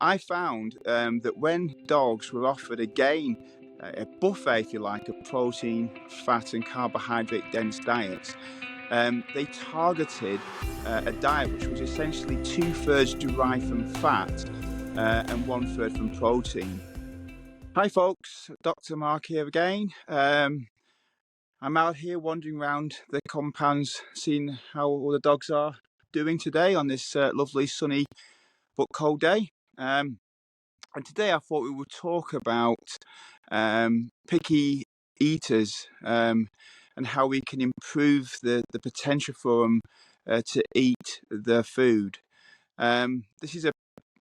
I found that when dogs were offered again a buffet, if you like, of protein, fat, and carbohydrate dense diets, they targeted a diet which was essentially two-thirds derived from fat and one-third from protein. Hi, folks. Dr. Mark here again. I'm out here wandering around the compounds, seeing how all the dogs are doing today on this lovely, sunny but cold day. And today I thought we would talk about picky eaters and how we can improve the potential for them to eat their food. This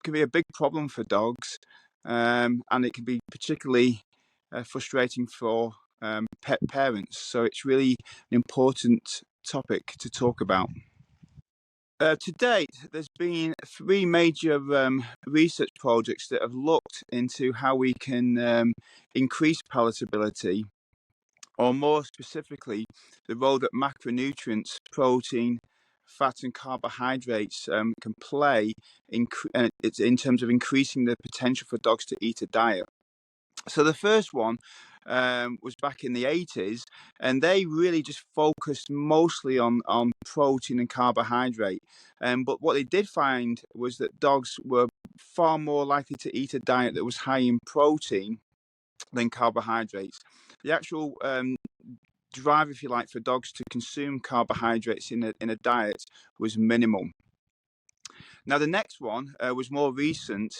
can be a big problem for dogs, and it can be particularly frustrating for pet parents. So it's really an important topic to talk about. To date, there's been three major research projects that have looked into how we can increase palatability, or more specifically, the role that macronutrients, protein, fat, and carbohydrates can play in terms of increasing the potential for dogs to eat a diet. So the first one was back in the 80s, and they really just focused mostly on protein and carbohydrate. But what they did find was that dogs were far more likely to eat a diet that was high in protein than carbohydrates. The actual drive, if you like, for dogs to consume carbohydrates in a diet was minimal. Now, the next one was more recent,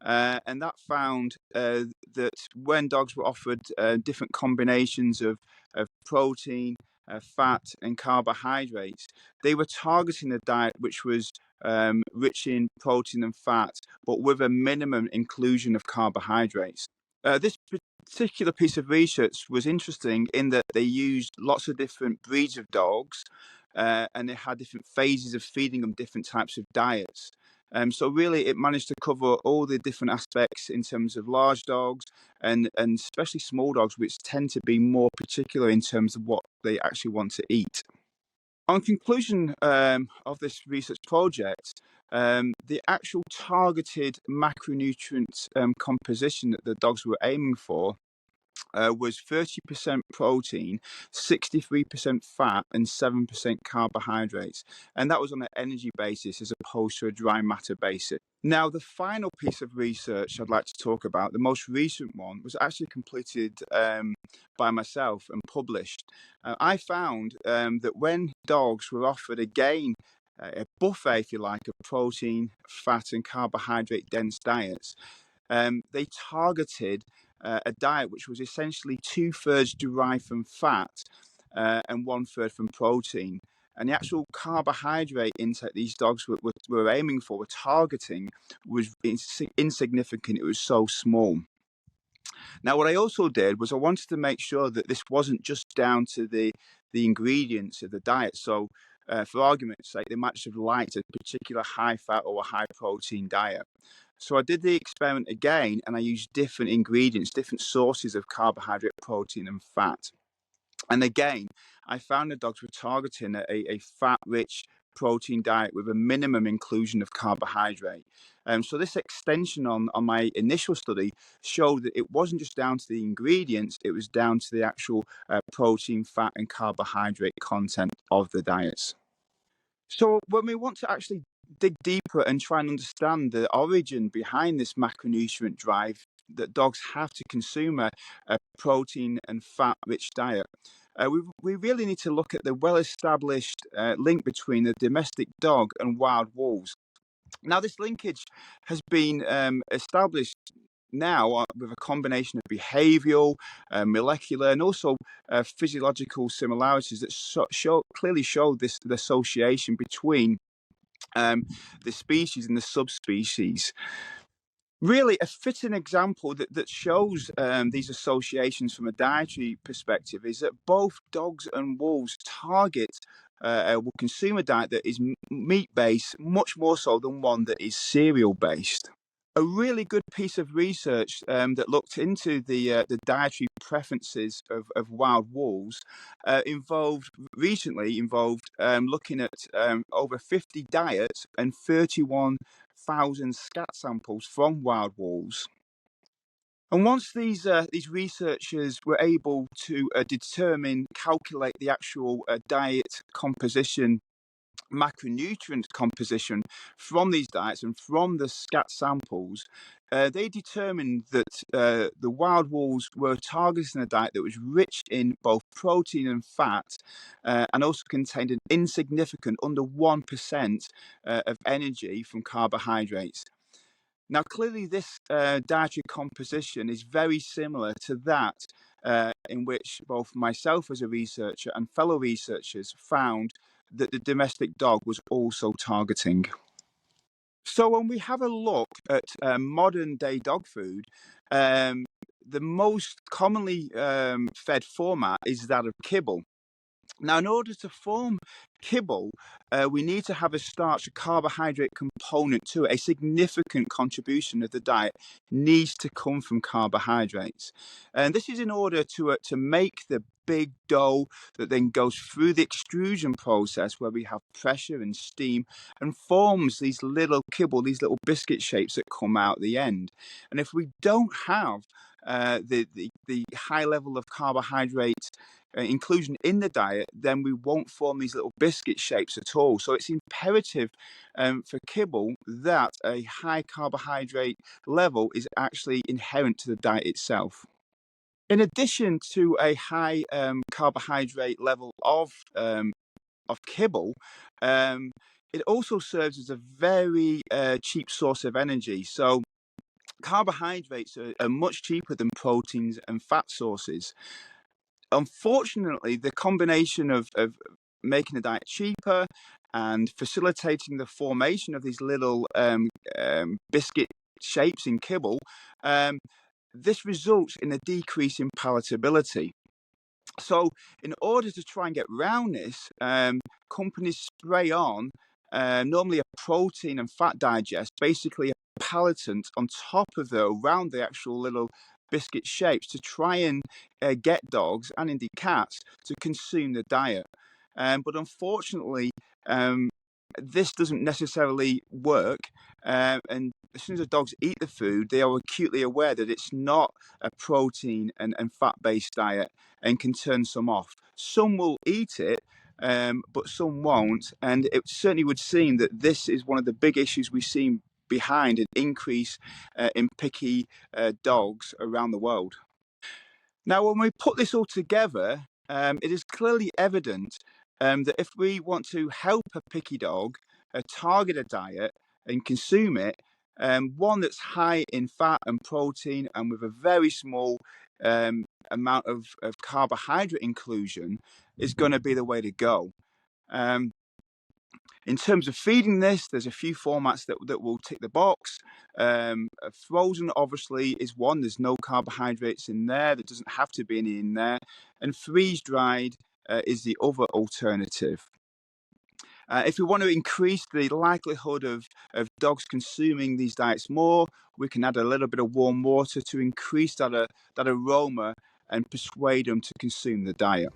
and that found that when dogs were offered different combinations of protein, fat, and carbohydrates, they were targeting a diet which was rich in protein and fat, but with a minimum inclusion of carbohydrates. This particular piece of research was interesting in that they used lots of different breeds of dogs, and they had different phases of feeding them different types of diets. So really, it managed to cover all the different aspects in terms of large dogs and especially small dogs, which tend to be more particular in terms of what they actually want to eat. On conclusion of this research project, the actual targeted macronutrient composition that the dogs were aiming for was 30% protein, 63% fat, and 7% carbohydrates. And that was on an energy basis as opposed to a dry matter basis. Now, the final piece of research I'd like to talk about, the most recent one, was actually completed by myself and published. I found that when dogs were offered again a buffet, if you like, of protein, fat, and carbohydrate dense diets, they targeted a diet which was essentially two-thirds derived from fat and one-third from protein. And the actual carbohydrate intake these dogs were aiming for, were targeting, was insignificant. It was so small. Now, what I also did was I wanted to make sure that this wasn't just down to the ingredients of the diet. So, for argument's sake, they might just have liked a particular high-fat or a high-protein diet. So I did the experiment again, and I used different ingredients, different sources of carbohydrate, protein, and fat. And again, I found the dogs were targeting a fat-rich protein diet with a minimum inclusion of carbohydrate. So this extension on my initial study showed that it wasn't just down to the ingredients, it was down to the actual protein, fat, and carbohydrate content of the diets. So when we want to actually dig deeper and try and understand the origin behind this macronutrient drive that dogs have to consume a protein and fat-rich diet, we really need to look at the well-established link between the domestic dog and wild wolves. Now, this linkage has been established now with a combination of behavioral, molecular, and also physiological similarities that clearly show the association between the species and the subspecies. Really, a fitting example that shows these associations from a dietary perspective is that both dogs and wolves will consume a diet that is meat-based much more so than one that is cereal-based. A really good piece of research that looked into the dietary preferences of wild wolves involved looking at over 50 diets and 31,000 scat samples from wild wolves. And once these researchers were able to calculate the actual diet composition, macronutrient composition from these diets and from the scat samples, they determined that the wild wolves were targeting a diet that was rich in both protein and fat, and also contained an insignificant under 1% of energy from carbohydrates. Now, clearly, this dietary composition is very similar to that in which both myself as a researcher and fellow researchers found that the domestic dog was also targeting. So, when we have a look at modern day dog food, um, the most commonly fed format is that of kibble. Now, in order to form kibble, we need to have a starch carbohydrate component to it. A significant contribution of the diet needs to come from carbohydrates. And this is in order to make the big dough that then goes through the extrusion process where we have pressure and steam and forms these little kibble, these little biscuit shapes that come out the end. And if we don't have the high level of carbohydrate inclusion in the diet, then we won't form these little biscuit shapes at all. So it's imperative for kibble that a high carbohydrate level is actually inherent to the diet itself. In addition to a high carbohydrate level of kibble, um, it also serves as a very cheap source of energy. So carbohydrates are much cheaper than proteins and fat sources. Unfortunately, the combination of making the diet cheaper and facilitating the formation of these little biscuit shapes in kibble, um, this results in a decrease in palatability. So, in order to try and get round this, companies spray on normally a protein and fat digest, basically a palatant on top of around the actual little biscuit shapes to try and get dogs and indeed cats to consume the diet. But unfortunately, um, this doesn't necessarily work. And as soon as the dogs eat the food, they are acutely aware that it's not a protein and fat based diet and can turn some off. Some will eat it, but some won't. And it certainly would seem that this is one of the big issues we see behind an increase in picky dogs around the world. Now, when we put this all together, it is clearly evident that if we want to help a picky dog target a diet and consume it, one that's high in fat and protein and with a very small amount of carbohydrate inclusion is going to be the way to go. Um, in terms of feeding this, there's a few formats that will tick the box. Frozen, obviously, is one. There's no carbohydrates in there. There doesn't have to be any in there. And freeze-dried is the other alternative. If we want to increase the likelihood of dogs consuming these diets more, we can add a little bit of warm water to increase that aroma and persuade them to consume the diet.